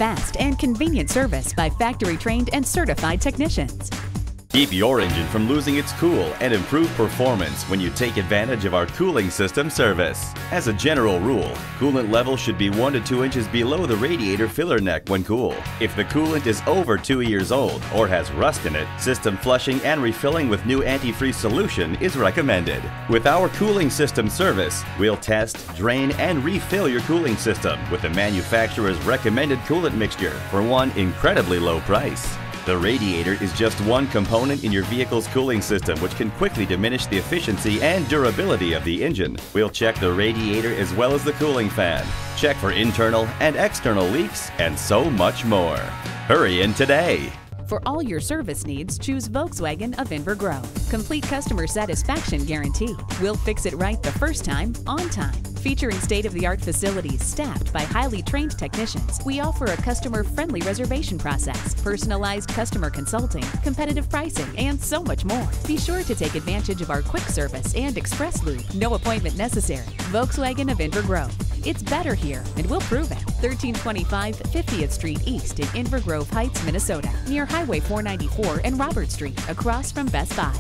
fast and convenient service by factory-trained and certified technicians. Keep your engine from losing its cool and improve performance when you take advantage of our cooling system service. As a general rule, coolant level should be 1 to 2 inches below the radiator filler neck when cool. If the coolant is over 2 years old or has rust in it, system flushing and refilling with new antifreeze solution is recommended. With our cooling system service, we'll test, drain, and refill your cooling system with the manufacturer's recommended coolant mixture for one incredibly low price. The radiator is just one component in your vehicle's cooling system, which can quickly diminish the efficiency and durability of the engine. We'll check the radiator as well as the cooling fan, check for internal and external leaks, and so much more. Hurry in today! For all your service needs, choose Volkswagen of Inver Grove. Complete customer satisfaction guarantee. We'll fix it right the first time, on time. Featuring state-of-the-art facilities staffed by highly trained technicians, we offer a customer-friendly reservation process, personalized customer consulting, competitive pricing, and so much more. Be sure to take advantage of our quick service and express loop. No appointment necessary. Volkswagen of Inver Grove. It's better here, and we'll prove it. 1325 50th Street East in Inver Grove Heights, Minnesota, near Highway 494 and Robert Street, across from Best Buy.